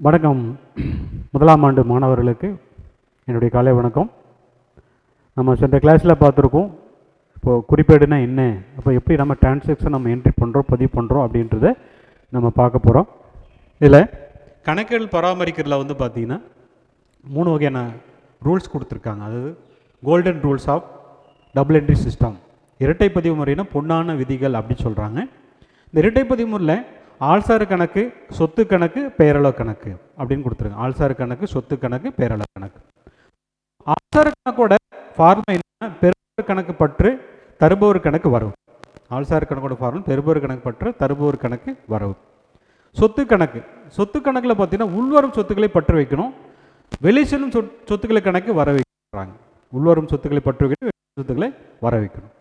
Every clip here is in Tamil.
வணக்கம். முதலாம் ஆண்டு மாணவர்களுக்கு என்னுடைய காலை வணக்கம். நம்ம சென்ற கிளாஸில் பார்த்துருக்கோம், இப்போது குறிப்பேடுனா என்ன, அப்போ எப்படி நம்ம டிரான்சாக்ஷன் நம்ம என்ட்ரி பண்ணுறோம், பதிவு பண்ணுறோம் அப்படின்றத நம்ம பார்க்க போகிறோம். இதில் கணக்குகள் பராமரிக்கிறதுல வந்து பார்த்திங்கன்னா 3 வகையான ரூல்ஸ் கொடுத்துருக்காங்க. அதாவது golden rules of double entry system, இரட்டை பதிவு முறைனா பொன்னான விதிகள் அப்படின்னு சொல்கிறாங்க. இந்த இரட்டை பதிவு முறையில் ஆள்சார் கணக்கு, சொத்து கணக்கு, பெயரளவு கணக்கு அப்படின்னு கொடுத்துருங்க. ஆள்சார் கணக்கு, சொத்து கணக்கு, பெயரளவு கணக்கு. ஆள்சார் கணக்கோட ஃபார்முலா என்ன? பெறுபவர் கணக்கு பற்று, தருபவர் கணக்கு வரவு. ஆள்சார் கணக்கோட ஃபார்முலா பெறுபவர் கணக்கு பற்று, தருபவர் கணக்கு வரவு. சொத்து கணக்கு, சொத்து கணக்கில் பார்த்தீங்கன்னா உள்வரும் சொத்துக்களை பற்று வைக்கணும், வெளி செல்லும் சொத்துக்களை கணக்கு வர வைக்கிறாங்க. உள்வரும் சொத்துக்களை பற்று வைக்கணும், வெளி சொத்துக்களை வர வைக்கணும்.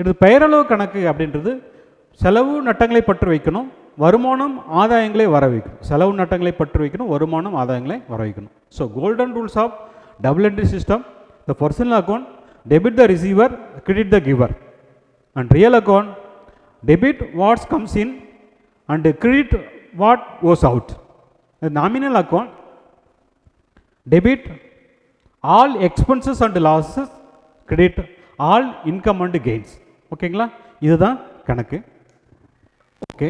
இது பெயரளவு கணக்கு அப்படின்றது செலவு நட்டங்களை பற்று வைக்கணும், வருமானம் ஆதாயங்களை வர வைக்கணும். செலவு நட்டங்களை பற்று வைக்கணும், வருமானம் ஆதாயங்களை வர வைக்கணும். So golden rules of double entry system: the personal account debit the receiver, credit the giver. And real account debit what's comes in and credit what goes out. Nominal account debit all expenses and losses, credit all income and gains. ஓகேங்களா? இதுதான் கணக்கு. Okay,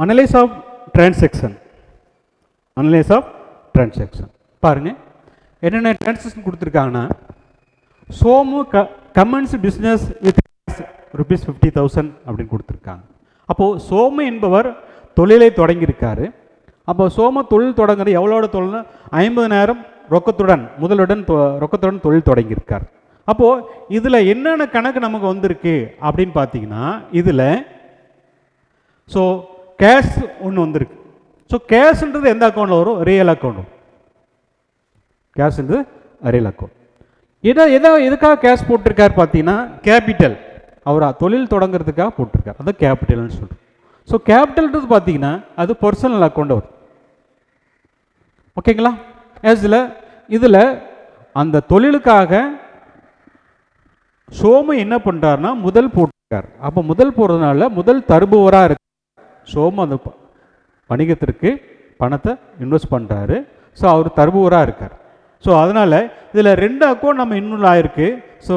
analyse of transaction. Analyse of transaction பாருங்கள், என்னென்ன டிரான்சாக்ஷன் கொடுத்துருக்காங்கன்னா, சோமு கமெண்ட்ஸ் பிஸ்னஸ் வித் ₹50,000 அப்படின்னு கொடுத்துருக்காங்க. அப்போது சோமு என்பவர் தொழிலை தொடங்கியிருக்காரு. அப்போ சோமு தொழில் தொடங்குற எவ்வளோட தொழில்? 50,000 ரொக்கத்துடன், முதலுடன் ரொக்கத்துடன் தொழில் தொடங்கியிருக்கார். அப்போது இதில் என்னென்ன கணக்கு நமக்கு வந்திருக்கு அப்படின்னு பார்த்தீங்கன்னா, இதில் ஸோ கேஷ் ஒன்று வந்திருக்கு. ஸோ கேஷ்ன்றது எந்த அக்கௌண்ட்டில் வரும்? Real account. கேஷ்ன்றது ரியல் அக்கௌண்ட். எதுக்காக கேஷ் போட்டிருக்கார் பார்த்தீங்கன்னா, கேபிட்டல். அவர் தொழில் தொடங்குறதுக்காக போட்டிருக்கார், அது கேபிட்டல்னு சொல்கிறோம். ஸோ கேபிட்டல்ன்றது பார்த்தீங்கன்னா அது பர்சனல் அக்கௌண்ட் வரும். ஓகேங்களா? இதில் அந்த தொழிலுக்காக சோமு என்ன பண்ணுறாருன்னா முதல் போட்டிருக்கார். அப்போ முதல் போடுறதுனால முதல் தருபவராக இருக்கு. சோமு அந்த வணிகத்திற்கு பணத்தை இன்வெஸ்ட் பண்ணுறாரு. ஸோ அவர் தருபவராக இருக்கார். ஸோ அதனால் இதில் 2 அக்கௌண்ட் நம்ம இன்க்ளூட் ஆகிருக்கு. ஸோ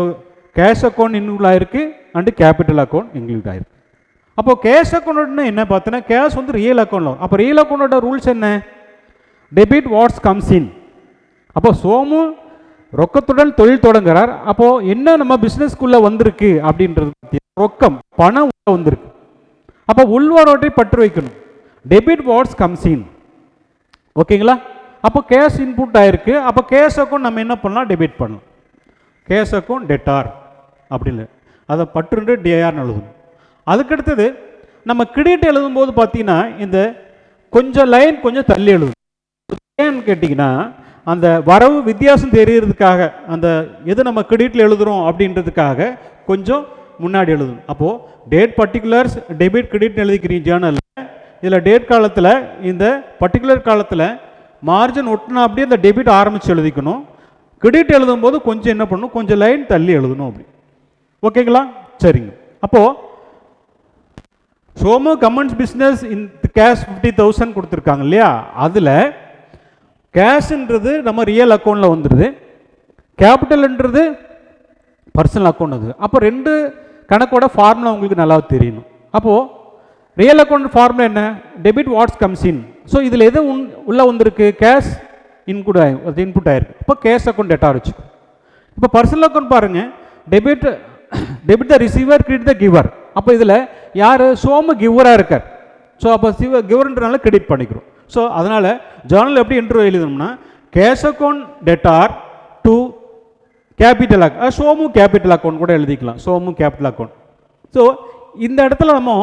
கேஷ் அக்கௌண்ட் இன்க்ளூட் ஆகிருக்கு அண்டு கேபிட்டல் அக்கௌண்ட் இன்க்ளூட் ஆகிருக்கு. அப்போ கேஷ் அக்கௌண்ட்னா என்ன பார்த்தீங்கன்னா, கேஷ் வந்து ரியல் அக்கௌண்ட் வரும். அப்போ ரியல் அக்கௌண்டோட ரூல்ஸ் என்ன? Debit what's comes in. அப்போ சோமு ரொக்கத்துடன் தொழில் தொடங்குறார். அப்போது என்ன நம்ம பிஸ்னஸ்க்குள்ளே வந்திருக்கு அப்படின்றது பார்த்தீங்கன்னா, ரொக்கம் பணம் உள்ள வந்திருக்கு. அப்போ உள்வரோட்டை பற்று வைக்கணும். Debit what's comes in. ஓகேங்களா? அப்போ கேஷ் இன்புட் ஆகிருக்கு. அப்போ கேஷ் அக்கௌண்ட் நம்ம என்ன பண்ணலாம்? டெபிட் பண்ணலாம். கேஷ் அக்கௌண்ட் டெட்டார் அப்படின்னு அதை பற்று டிஆர்னு எழுதணும். அதுக்கடுத்தது நம்ம கிரெடிட் எழுதும்போது பார்த்தீங்கன்னா, இந்த கொஞ்சம் லைன் கொஞ்சம் தள்ளி எழுதணும். ஏன்னு கேட்டிங்கன்னா, அந்த வரவு வித்தியாசம் தெரியறதுக்காக, அந்த எது நம்ம கிரெடிட்டில் எழுதுகிறோம் அப்படின்றதுக்காக கொஞ்சம் முன்னாடி எழுதணும். அப்போது டேட் பர்டிகுலர்ஸ் டெபிட் கிரெடிட்னு எழுதிக்கிறீங்க ஜேர்னலில். இதில் டேட் காலத்தில் இந்த பர்டிகுலர் காலத்தில் மார்ஜின் ஒட்டினா அப்படியே அந்த டெபிட் ஆரம்பித்து எழுதிக்கணும். கிரெடிட் எழுதும்போது கொஞ்சம் என்ன பண்ணணும்? கொஞ்சம் லைன் தள்ளி எழுதணும் அப்படி. ஓகேங்களா? சரிங்க. அப்போது Somu comments business in cash 50,000 கொடுத்துருக்காங்க இல்லையா? அதில் கேஷ்ன்றது நம்ம ரியல் அக்கௌண்ட்டில் வந்துடுது, கேபிட்டல்ன்றது பர்சனல் அக்கௌண்ட். அது அப்போ 2 கணக்கோட ஃபார்முலா உங்களுக்கு நல்லா தெரியணும். அப்போது ரியல் அக்கௌண்ட் ஃபார்முலா என்ன? Debit what's comes in. So இதில் எது உள்ளே வந்திருக்கு? கேஷ் இன்புட் ஆகிருக்கு. இப்போ கேஷ் அக்கௌண்ட் டெட்டார் வச்சுக்கோ. இப்போ பர்சனல் அக்கௌண்ட் பாருங்கள், debit the receiver, credit the giver. அப்போ இதில் யார்? சோமு கிவராக இருக்கார். ஸோ அப்போ கிவர்ன்றனால கிரெடிட் பண்ணிக்கிறோம். ஸோ அதனால் ஜேர்னல் எப்படி என்ட்ரி எழுதணும்னா, cash account debtor to capital account, Somu capital account கூட எழுதிக்கலாம், சோமு கேபிட்டல் அக்கௌண்ட். ஸோ இந்த இடத்துல நம்ம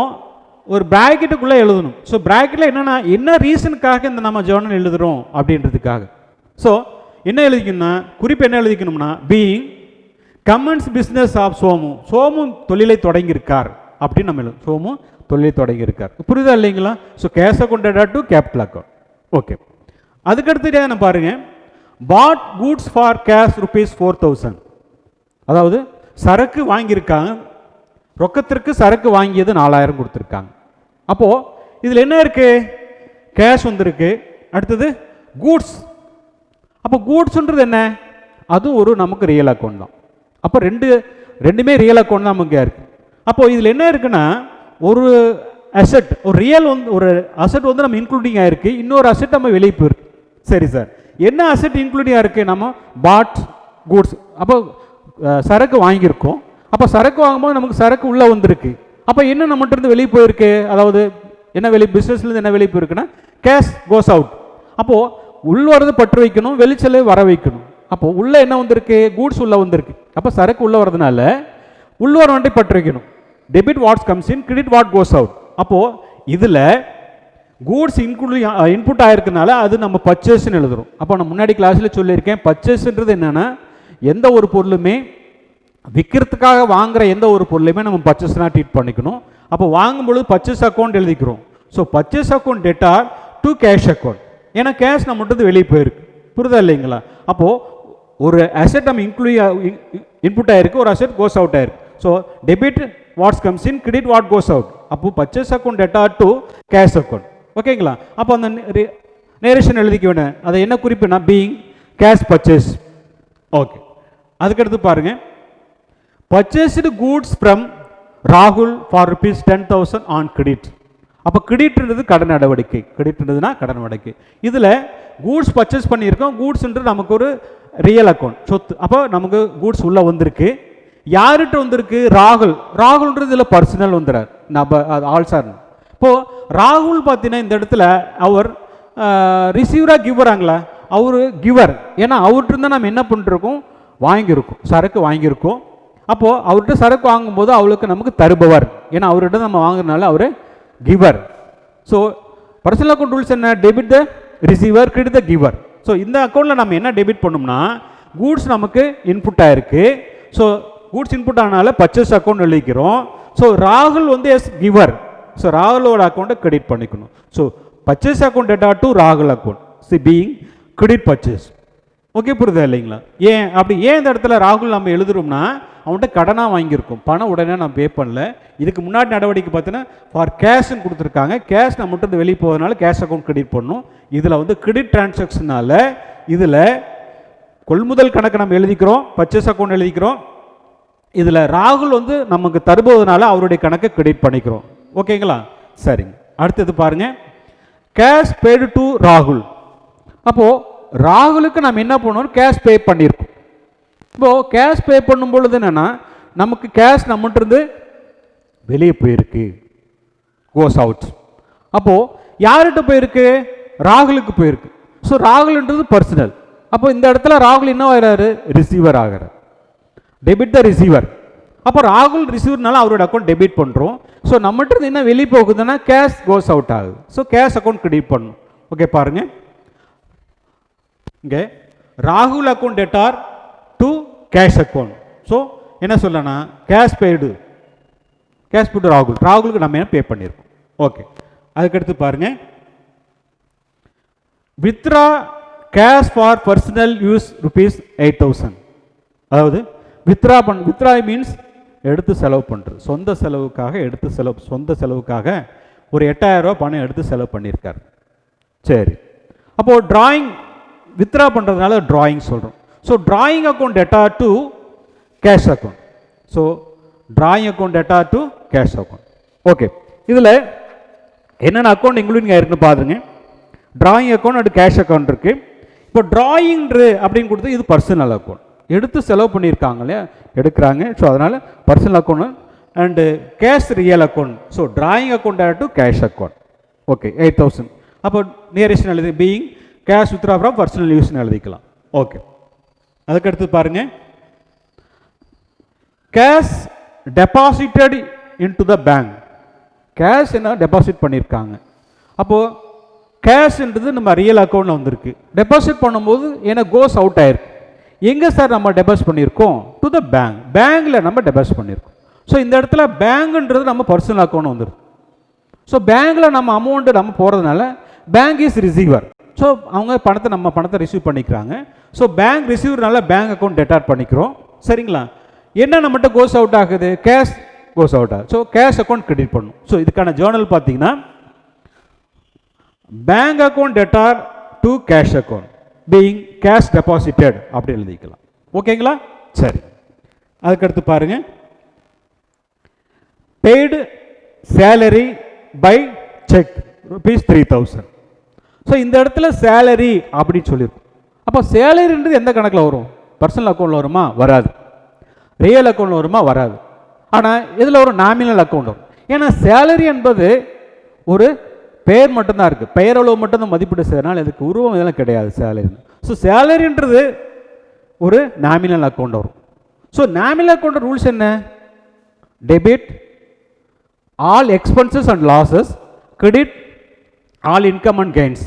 ஒரு பிராக்கெட்டுக்குள்ளே எழுதணும். ஸோ பிராக்கெட்டில் என்னென்னா, என்ன ரீசனுக்காக இந்த நம்ம ஜேர்னல் எழுதுகிறோம் அப்படின்றதுக்காக. ஸோ என்ன எழுதிக்கணும்னா, குறிப்பு என்ன எழுதிக்கணும்னா, being commenced business of Somu, Somu தொழிலை தொடங்கியிருக்கார் அப்படின்னு நம்ம எழுதும். சோமு தொழில் தொடங்கியிருக்கார். புரியுதா இல்லைங்களா? So cash account debtor to capital account. Okay, அதுக்கடுத்து என்ன பாருங்க, பாட் கூட்ஸ் ஃபார் கேஷ் ₹4,000. அதாவது சரக்கு வாங்கியிருக்காங்க, ரொக்கத்திற்கு சரக்கு வாங்கியது 4,000 கொடுத்துருக்காங்க. அப்போது இதில் என்ன இருக்குது, கேஷ் வந்துருக்கு, அடுத்தது கூட்ஸ். அப்போ கூட்ஸுன்றது என்ன, அதுவும் ஒரு நமக்கு ரியல் அக்கௌண்ட் தான். அப்போ ரெண்டுமே ரியல் அக்கௌண்ட் தான் நமக்கு இருக்குது. அப்போது இதில் என்ன இருக்குன்னா, ஒரு அசெட், ஒரு ரியல் ஒரு அசெட் வந்து நம்ம இன்க்ளூடிங் ஆகிருக்கு, இன்னொரு அசெட் நம்ம வெளியே போயிருக்கு. சரி சார், என்ன அசெட் இன்க்ளூடிங் ஆகிருக்கு, நம்ம பாட் கூட்ஸ். அப்போ சரக்கு வாங்கியிருக்கோம், அப்போ சரக்கு வாங்கும்போது நமக்கு சரக்கு உள்ளே வந்திருக்கு. அப்போ என்ன நம்மகிட்ட இருந்து வெளியே போயிருக்கு, அதாவது என்ன வெளியே, பிஸ்னஸ்லேருந்து என்ன வெளியே போயிருக்குன்னா கேஷ் கோஸ் அவுட். அப்போது உள் வரது பற்று வைக்கணும், வெளிச்சலை வர வைக்கணும். அப்போ உள்ளே என்ன வந்திருக்கு, கூட்ஸ் உள்ளே வந்திருக்கு. அப்போ சரக்கு உள்ளே வரதுனால உள்வர வண்டி பற்று வைக்கணும். Debit what's comes in, credit what goes out. அப்போது இதில் கூட்ஸ் இன்புட் ஆயிருக்கனால அது நம்ம பர்ச்சேஸ்ன்னு எழுதுறோம். அப்போ நான் முன்னாடி கிளாஸில் சொல்லியிருக்கேன், பர்ச்சேஸ்ன்றது என்னென்னா எந்த ஒரு பொருளுமே விற்கிறதுக்காக வாங்குற எந்த ஒரு பொருளையுமே நம்ம பர்ச்சேஸ்னா ட்ரீட் பண்ணிக்கணும். அப்போ வாங்கும்பொழுது பர்ச்சேஸ் அக்கௌண்ட் எழுதிக்கிறோம். So purchase account debtor to cash account. ஏன்னா கேஷ் நம்ம மட்டும் வெளியே போயிருக்கு. புரிதா இல்லைங்களா? அப்போது ஒரு அசெட் நம்ம இன்புட் ஆயிருக்கு, ஒரு அசெட் கோஸ் அவுட் ஆயிருக்கு. So debit what's comes in, credit what goes out. அப்போ purchase account debtor to cash account. ஓகேங்களா? அப்போ அந்த நேரேஷன் எழுதிக்க வேணும். அதை என்ன குறிப்புனா பீயிங் கேஷ் பர்ச்சேஸ். ஓகே, அதுக்கடுத்து பாருங்க, பர்ச்சேஸ்டு கூட்ஸ் ஃப்ரம் ராகுல் ஃபார் ₹10,000 ஆன் கிரெடிட். அப்போ கிரெடிட்ன்றது கடன் நடவடிக்கை, கிரெடிட்ன்றதுனா கடன் நடவடிக்கை. இதில் கூட்ஸ் பர்ச்சேஸ் பண்ணியிருக்கோம், கூட்ஸ்ன்றது நமக்கு ஒரு ரியல் அக்கௌண்ட், சொத்து. அப்போ நமக்கு கூட்ஸ் உள்ளே வந்திருக்கு. யார்கிட்ட வந்திருக்கு, ராகுல். ராகுல்ன்றது இதில் பர்சனல் வந்துடுறார், ஆல் சார். இப்போது ராகுல் பார்த்தீங்கன்னா இந்த இடத்துல அவர் ரிசீவராக கிவராங்களா, அவர் கிவர். ஏன்னா அவர்கிட்ட தான் நம்ம என்ன பண்ணிருக்கோம், வாங்கியிருக்கோம், சரக்கு வாங்கியிருக்கோம். அப்போது அவர்கிட்ட சரக்கு வாங்கும்போது அவளுக்கு நமக்கு தருபவர், ஏன்னா அவர்கிட்ட நம்ம வாங்குறதுனால அவர் giver. So personal account rules என்ன, debit the receiver, credit the giver. So இந்த அக்கௌண்ட்டில் நம்ம என்ன டெபிட் பண்ணோம்னா, கூட்ஸ் நமக்கு இன்புட் ஆயிருக்கு. ஸோ கூட்ஸ் இன்புட் ஆனால பர்ச்சேஸ் அக்கௌண்ட் எழுதிக்கிறோம். ஸோ ராகுல் வந்து எஸ் கிவர். ஸோ ராகுலோட அக்கௌண்ட்டை கிரெடிட் பண்ணிக்கணும். So purchase account debtor to ராகுல் அக்கௌண்ட், சி பீயிங் கிரெடிட் பர்ச்சேஸ். ஓகே, புரியுதா இல்லைங்களா? ஏன் அப்படி, ஏன் இந்த இடத்துல ராகுல் நம்ம எழுதுறோம்னா, அவன்கிட்ட கடனாக வாங்கியிருக்கோம், பணம் உடனே நம்ம பே பண்ணல. இதுக்கு முன்னாடி நடவடிக்கை பார்த்தீங்கன்னா ஃபார் கேஷ்ன்னு கொடுத்துருக்காங்க, கேஷ் நம்ம மட்டும் வெளியே போகிறதுனால கேஷ் அக்கௌண்ட் கிரெடிட் பண்ணணும். இதில் வந்து கிரெடிட் டிரான்சாக்ஷனால இதில் கொள்முதல் கணக்கு நம்ம எழுதிக்கிறோம், பர்ச்சேஸ் அக்கௌண்ட் எழுதிக்கிறோம். இதில் ராகுல் வந்து நமக்கு தருபோதுனால அவருடைய கணக்கை கிரெடிட் பண்ணிக்கிறோம். ஓகேங்களா? சரிங்க, அடுத்தது பாருங்க, கேஷ் பேடு டு ராகுல். அப்போது ராகுலுக்கு நம்ம என்ன பண்ணணும், கேஷ் பே பண்ணியிருக்கோம். இப்போது கேஷ் பே பண்ணும் பொழுது என்னென்னா, நமக்கு கேஷ் நம்மகிட்ட இருந்து வெளியே போயிருக்கு, கோஸ் அவுட். அப்போது யார்கிட்ட போயிருக்கு, ராகுலுக்கு போயிருக்கு. ஸோ ராகுல்ன்றது பர்சனல். அப்போ இந்த இடத்துல ராகுல் என்ன ஆகிறாரு, ரிசீவர் ஆகிறார், டெபிட் த ரிசீவர். அப்போ ராகுல் ரிசீவர்னால அவரோட அக்கௌண்ட் டெபிட் பண்ணுறோம். ஸோ நம்மகிட்ட இருந்து என்ன வெளியே போகுதுன்னா கேஷ் கோஸ் அவுட் ஆகுது. ஸோ கேஷ் அக்கௌண்ட் கிரெடிட் பண்ணணும். ஓகே, பாருங்க இங்கே ராகுல் account டேட்டார் to cash account. So என்ன சொல்லனா, கேஷ் பேடு, கேஷ் பேடு ராகுல், ராகுலுக்கு நம்ம என்ன பே பண்ணியிருக்கோம். ஓகே, அதுக்கடுத்து பாருங்க, withdraw cash for personal use ₹8,000. அதாவது வித்ரா மீன்ஸ் எடுத்து செலவு பண்ணுறது, சொந்த செலவுக்காக எடுத்து செலவு, சொந்த செலவுக்காக ஒரு 8,000 ரூபா பணம் எடுத்து செலவு பண்ணியிருக்காரு. சரி, அப்போது டிராயிங் வித்ரா பண்ணுறதுனால டிராயிங் சொல்கிறோம். So drawing account debtor to cash account. So drawing account debtor to cash account. Okay, இதில் என்னென்ன அக்கௌண்ட் இன்க்ளூடிங் ஆயிருக்குன்னு பாருங்க. Drawing account and cash account இருக்குது. இப்போ டிராயிங்ரு அப்படின்னு கொடுத்து இது பர்சனல் அக்கௌண்ட், எடுத்து செலவு பண்ணியிருக்காங்க இல்லையா, எடுக்கிறாங்க. ஸோ அதனால் personal account and cash real account. So drawing account debtor to cash account. Okay, 8,000. அப்போ நியரேஷன் எழுதி being cash withdraw from personal யூஸ்ன்னு எழுதிக்கலாம். ஓகே, அதுக்கடுத்து பாருங்க, cash deposited into the bank. Cash என்ன டெபாசிட் பண்ணியிருக்காங்க. அப்போது கேஷ்ன்றது நம்ம ரியல் அக்கௌண்ட்டில் வந்திருக்கு, டெபாசிட் பண்ணும்போது ஏன்னா கோஸ் அவுட் ஆயிருக்கு. எங்கே சார் நம்ம டெபாசிட் பண்ணியிருக்கோம், டு த பேங்க், பேங்க்கில் நம்ம டெபாசிட் பண்ணியிருக்கோம். ஸோ இந்த இடத்துல பேங்க்ன்றது நம்ம பர்சனல் அக்கௌண்ட் வந்துருக்கு. ஸோ பேங்க்கில் நம்ம அமௌண்ட்டு நம்ம போகிறதுனால பேங்க் இஸ் ரிசீவர். ஸோ அவங்க நம்ம பணத்தை ரிசீவ் பண்ணிக்கிறாங்க. ஸோ பேங்க் ரிசீவர்னால பேங்க் அக்கௌண்ட் டெட்டார் பண்ணிக்கிறோம். சரிங்களா? என்ன நம்மகிட்ட கோஸ் அவுட் ஆகுது? கேஷ் கோஸ் அவுட் ஆகுது. ஸோ கேஷ் அக்கௌண்ட் கிரெடிட் பண்ணும். ஸோ இதுக்கான ஜேர்னல் பார்த்தீங்கன்னா bank account debtor to cash account being cash deposited அப்படி எழுதிக்கலாம். ஓகேங்களா? சரி, அதுக்கடுத்து பாருங்க, paid salary by cheque ₹3000. So இந்த இடத்துல சேலரி அப்படின்னு சொல்லியிருக்கும். அப்போ சேலரின்றது எந்த கணக்கில் வரும்? பர்சனல் அக்கௌண்ட்டில் வருமா? வராது. ரியல் அக்கௌண்ட்டில் வருமா? வராது. ஆனால் இதில் ஒரு நாமினல் அக்கௌண்ட் வரும். ஏன்னா சேலரி என்பது ஒரு பெயர் மட்டும்தான் இருக்குது, பெயர் அளவு மட்டும்தான் மதிப்பீடு செய்யறதுனால இதுக்கு உருவம் இதெல்லாம் கிடையாது சேலரி. ஸோ சேலரின்றது ஒரு நாமினல் அக்கௌண்ட் வரும். ஸோ நாமினல் அக்கௌண்ட் ரூல்ஸ் என்ன? Debit all expenses and losses, credit all income and gains.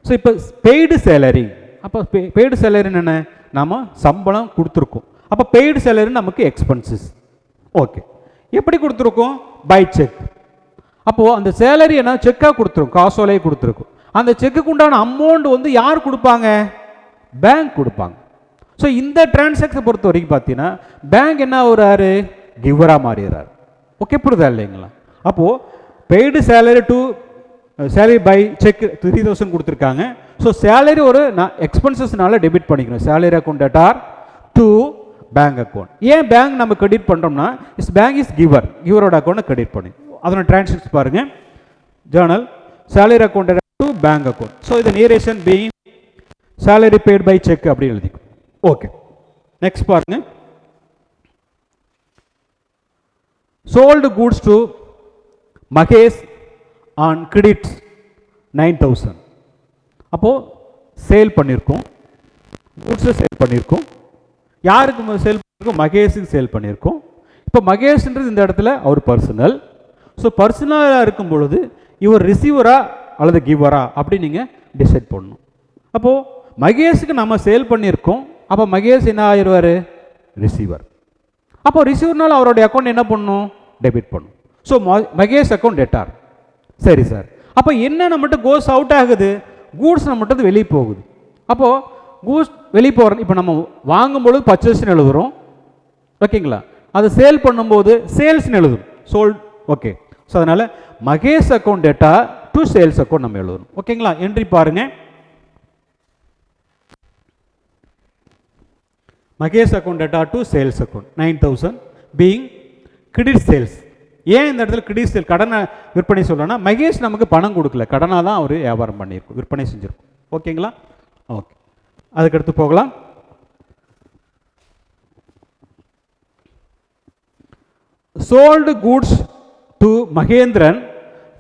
So இப்போ பெய்டு சேலரி, அப்போ பெய்டு சேலரி என்ன? நாம் சம்பளம் கொடுத்துருக்கோம். அப்போ பெய்டு சேலரி நமக்கு எக்ஸ்பென்சஸ். ஓகே, எப்படி கொடுத்துருக்கோம்? By cheque. அப்போது அந்த சேலரி என்ன? செக்காக கொடுத்துருக்கோம், காசோலையை கொடுத்துருக்கோம். அந்த செக்குக்கு உண்டான அமௌண்ட் வந்து யார் கொடுப்பாங்க? பேங்க் கொடுப்பாங்க. ஸோ இந்த டிரான்சாக்ஷன் பொறுத்த வரைக்கும் பார்த்தீங்கன்னா பேங்க் என்ன ஆகுறாரு? கிவராக மாறிடுறாரு. ஓகே, புரியுதா இல்லைங்களா? அப்போது paid salary to salary by cheque 3000 கொடுத்துருக்காங்க. ஸோ சேலரி ஒரு எக்ஸ்பென்சஸ்னால டெபிட் பண்ணிக்கணும். Salary account debtor to bank account. ஏன் பேங்க் நம்ம கிரெடிட் பண்ணுறோம்னா பேங்க் இஸ் கிவர், கிவரோட அக்கௌண்ட்டை கிரெடிட் பண்ணி அதோட டிரான்சாக்ஷன் பாருங்க. Journal salary account to bank account. So இது narration being salary paid by cheque அப்படி எழுதிக்கும். ஓகே, நெக்ஸ்ட் பாருங்க, sold goods to Mahesh on credit 9000. அப்போது சேல் பண்ணியிருக்கோம், கூட்ஸை சேல் பண்ணியிருக்கோம். யாருக்கு சேல் பண்ணியிருக்கோம்? மகேஷுக்கு சேல் பண்ணியிருக்கோம். இப்போ மகேஷ்ன்றது இந்த இடத்துல அவர் பர்சனல். ஸோ பர்சனலாக இருக்கும் பொழுது இவர் ரிசீவரா அல்லது கிவரா அப்படி நீங்கள் டிசைட் பண்ணணும். அப்போது மகேஷுக்கு நம்ம சேல் பண்ணியிருக்கோம். அப்போ மகேஷ் என்ன ஆயிடுவார்? ரிசீவர். அப்போ ரிசீவர்னால அவருடைய அக்கௌண்ட் என்ன பண்ணணும்? டெபிட் பண்ணும். So Mahesh account debtor. சரி சார், அப்போ என்ன நம்மகிட்ட கோஸ் அவுட் ஆகுது? கூட்ஸ் நம்மகிட்ட வெளியே போகுது. அப்போது கூட்ஸ் வெளியே போகிற இப்போ நம்ம வாங்கும்பொழுது பர்ச்சேஸ்ன்னு எழுதுகிறோம். ஓகேங்களா? அது சேல் பண்ணும்போது சேல்ஸ்ன்னு எழுதும், சோல்ட். ஓகே, ஸோ அதனால் Mahesh account debtor to sales account நம்ம எழுதணும். ஓகேங்களா? என்ட்ரி பாருங்க, Mahesh account debtor to sales account 9000 being credit sales. ஏன் இந்த இடத்துல கிரெடிட் சேல் கடனை விற்பனை சொல்லணும்னா மகேஷ் நமக்கு பணம் கொடுக்கல, கடனாக தான் அவர் வியாபாரம் பண்ணியிருக்கும், விற்பனை செஞ்சுருக்கும். ஓகேங்களா? ஓகே, அதுக்கடுத்து போகலாம். Sold goods to Mahendran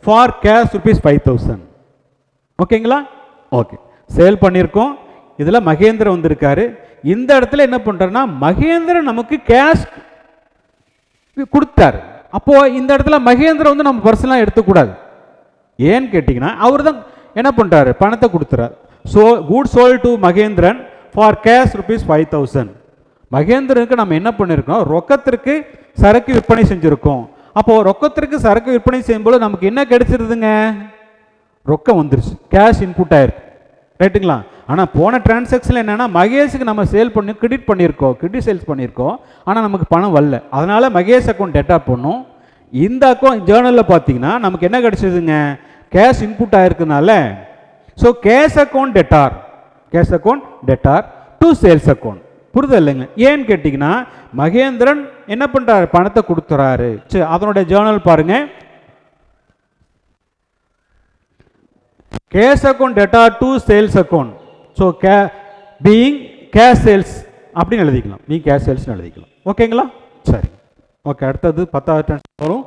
for cash ₹5000. ஓகேங்களா? ஓகே, சேல் பண்ணியிருக்கோம். இதில் மகேந்திரன் வந்திருக்காரு. இந்த இடத்துல என்ன பண்ணுறாருன்னா மகேந்திரன் நமக்கு கேஷ் கொடுத்தாரு. அப்போது இந்த இடத்துல மகேந்திரன் வந்து நம்ம பர்சனலாக எடுத்துக்கூடாது. ஏன்னு கேட்டிங்கன்னா அவர் தான் என்ன பண்ணுறாரு? பணத்தை கொடுத்துறாரு. So Koot sold to Mahendran for cash ₹5000. மகேந்திரனுக்கு நம்ம என்ன பண்ணியிருக்கோம்? ரொக்கத்திற்கு சரக்கு விற்பனை செஞ்சுருக்கோம். அப்போது ரொக்கத்திற்கு சரக்கு விற்பனை செய்யும்போது நமக்கு என்ன கிடைச்சிருதுங்க? ரொக்கம் வந்துருச்சு, கேஷ் இன்புட் ஆயிருக்கு. ரைட்டுங்களா? ஆனால் போன டிரான்சாக்ஷனில் என்னென்னா மகேஷுக்கு நம்ம சேல் பண்ணி கிரெடிட் பண்ணியிருக்கோம், கிரெடிட் சேல்ஸ் பண்ணியிருக்கோம், ஆனால் நமக்கு பணம் வரல. அதனால் மகேஷ் அக்கௌண்ட் டெட்டா பண்ணோம். இந்த அக்கௌண்ட் ஜேர்னலில் பார்த்தீங்கன்னா நமக்கு என்ன கிடைச்சதுங்க? கேஷ் இன்புட் ஆயிருக்குனால so cash account debtor, cash account debtor to sales account. புரிதல் இல்லைங்க? ஏன்னு கேட்டிங்கன்னா மகேந்திரன் என்ன பண்ணுறாரு? பணத்தை கொடுத்துறாரு. சரி, அதனுடைய ஜேர்னல் பாருங்க, cash account theta to sales account. So being cash sales அப்படின்னு எழுதிக்கலாம், பீயிங் கேஷ் சேல்ஸ்னு எழுதிக்கலாம். ஓகேங்களா? சரி, ஓகே. அடுத்தது 10வது டிரான்சாக்ஷன் வரும்.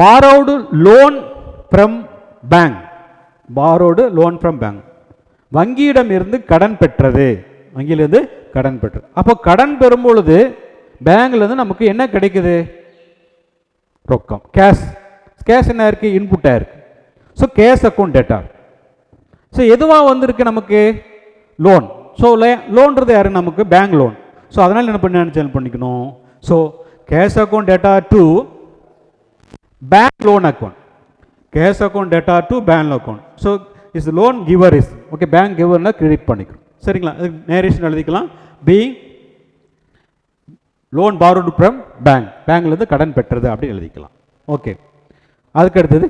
borrowed loan from bank, borrowed loan from bank, வங்கியிடம் இருந்து கடன் பெற்றது, வங்கியிலிருந்து கடன் பெற்றது. அப்போ கடன் பெறும் பொழுது பேங்க்ல இருந்து நமக்கு என்ன கிடைக்குது? ரொக்கம், கேஷ். கேஷ் என்ன இருக்கு? இன்புட்டா இருக்கு. So cash account data. So எதுவாக வந்திருக்கு நமக்கு? லோன். ஸோ லோன்றது யாரு? நமக்கு பேங்க் லோன். ஸோ அதனால் என்ன பண்ணி பண்ணிக்கணும்? So cash account debtor to bank loan account. Cash account debtor to bank account. So is loan giver is okay, bank giver na credit பண்ணிக்கிறோம். சரிங்களா? நேரேஷன் எழுதிக்கலாம். being loan borrowed from bank, பேங்க்ல இருந்து கடன் பெற்றது அப்படி எழுதிக்கலாம். ஓகே, அதுக்கு அடுத்தது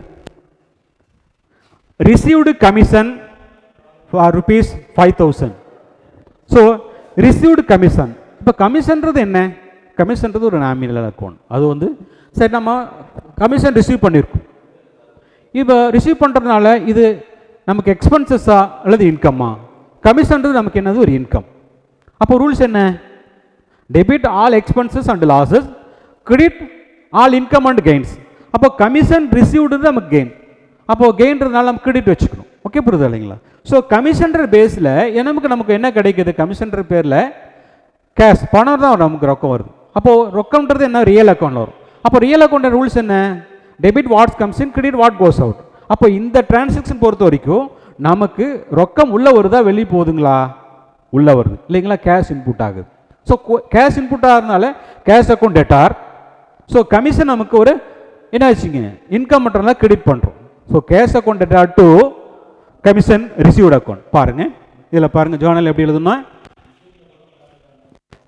received commission for rupees 5000. So received commission. இப்போ கமிஷன்றது என்ன? கமிஷன்றது ஒரு நாமினல் அக்கௌண்ட். அது வந்து சரி, நம்ம கமிஷன் ரிசீவ் பண்ணியிருக்கோம். இப்போ ரிசீவ் பண்ணுறதுனால இது நமக்கு எக்ஸ்பென்சஸா அல்லது இன்கம்மா? கமிஷன்றது நமக்கு என்னது? ஒரு இன்கம். அப்போ ரூல்ஸ் என்ன? Debit all expenses and losses, credit all income and gains. அப்போ கமிஷன் ரிசீவ்டு நமக்கு கெயின். அப்போ கெயின்றதுனால நம்ம கிரெடிட் வச்சுக்கணும். ஓகே, புரியுது இல்லைங்களா? ஸோ கமிஷன்ற பேஸில் நமக்கு என்ன கிடைக்குது? கமிஷன்ற பேரில் கேஷ், பணம் தான் நமக்கு ரொக்கம் வருது. அப்போது ரொக்கம்ன்றது என்ன? ரியல் அக்கௌண்ட் வரும். அப்போ ரியல் அக்கௌண்ட் ரூல்ஸ் என்ன? Debit what's comes in, credit what goes out. அப்போ இந்த டிரான்சாக்ஷன் பொறுத்த வரைக்கும் நமக்கு ரொக்கம் உள்ள வருதா வெளியே போகுதுங்களா? உள்ள வருது இல்லைங்களா? கேஷ் இன்புட் ஆகுது. ஸோ கேஷ் இன்புட் ஆகிறதுனால cash account debtor. So commission நமக்கு ஒரு என்ன ஆச்சுங்க? இன்கம் மட்டும் கிரெடிட் பண்ணுறோம். So cash account debtor to commission received account. பாருங்க, இதில் பாருங்க ஜேர்னல் எப்படி எழுதுனா,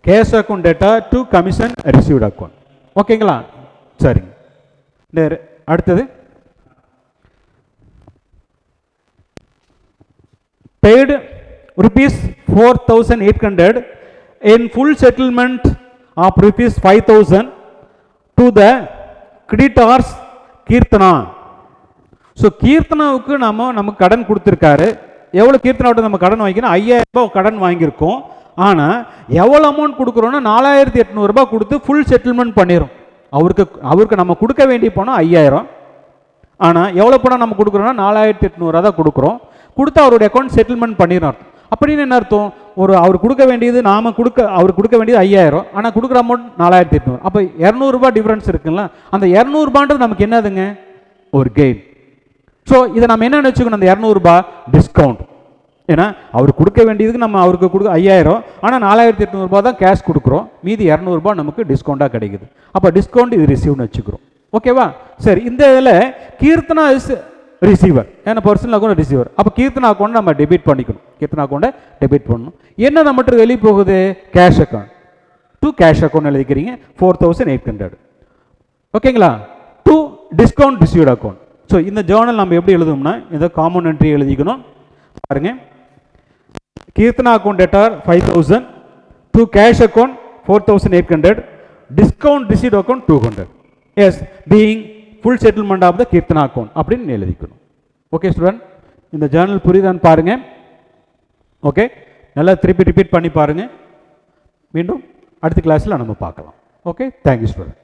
cash account debtor to commission received account. ஓகேங்களா? சரிங்க. அடுத்தது paid rupees 4800 in full settlement of rupees 5000 to the creditors Keerthana. So கீர்த்தனாவுக்கு நமக்கு கடன் கொடுத்துருக்காரு. எவ்வளோ கீர்த்தனாவிட்ட நம்ம கடன் வாங்கிக்கணும்? 5000 ரூபாய் கடன் வாங்கியிருக்கோம். ஆனால் எவ்வளோ அமௌண்ட் கொடுக்குறோன்னா 4800 ரூபாய் கொடுத்து ஃபுல் செட்டில்மெண்ட் பண்ணிடும். அவருக்கு நம்ம கொடுக்க வேண்டிய பணம் 5000. ஆனால் எவ்வளோ பணம் நம்ம கொடுக்குறோன்னா 4800 தான் கொடுக்குறோம். கொடுத்து அவருடைய அக்கௌண்ட் செட்டில்மெண்ட் பண்ணிடுறோம். அப்படின்னு என்ன அர்த்தம்? அவர் கொடுக்க வேண்டியது அவர் கொடுக்க வேண்டியது 5000, ஆனால் கொடுக்குற அமௌண்ட் 4800. அப்போ 200 ரூபாய் டிஃபரன்ஸ் இருக்குங்களா? அந்த 200 ரூபான்றது நமக்கு என்னதுங்க? ஒரு கெயின். ஸோ இதை நம்ம என்ன நினச்சிக்கணும்? அந்த 200 ரூபாய் டிஸ்கவுண்ட். ஏன்னா அவர் கொடுக்க வேண்டியதுக்கு நம்ம அவருக்கு கொடுக்க 5000, ஆனால் 4800 ரூபாய் தான் கேஷ் கொடுக்குறோம். மீதி 200 ரூபாய் நமக்கு டிஸ்கவுண்டாக கிடைக்குது. அப்போ டிஸ்கவுண்ட் இது ரிசீவ்னு வச்சுக்கிறோம். ஓகேவா? சரி, இந்த இதில் கீர்த்தனா இஸ் ரிசீவர், ஏன்னா பர்சனல் அக்கௌண்ட் ரிசீவர். அப்போ கீர்த்தனா அக்கௌண்ட் நம்ம டெபிட் பண்ணிக்கணும். கீர்த்தனா அக்கௌண்ட்டை டெபிட் பண்ணணும். என்ன நம்மகிட்ட வெளியே போகுது? Cash account to cash account எழுதிக்கிறீங்க 4800. ஓகேங்களா? To discount received account. So இந்த ஜேர்னல் நம்ம எப்படி எழுதுவோம்னா, இதை காமன் என்ட்ரி எழுதிக்கணும். பாருங்க, Keerthana account debtor 5000 to cash account 4800, discount received account 200. Yes, being full settlement of the Keerthana account அப்படின்னு எழுதிக்கணும். ஓகே ஸ்டூடெண்ட், இந்த ஜேர்னல் புரியுதான்னு பாருங்க. ஓகே, நல்லா திருப்பி ரிப்பீட் பண்ணி பாருங்க. மீண்டும் அடுத்த கிளாஸில் நம்ம பார்க்கலாம். Okay, thank you student.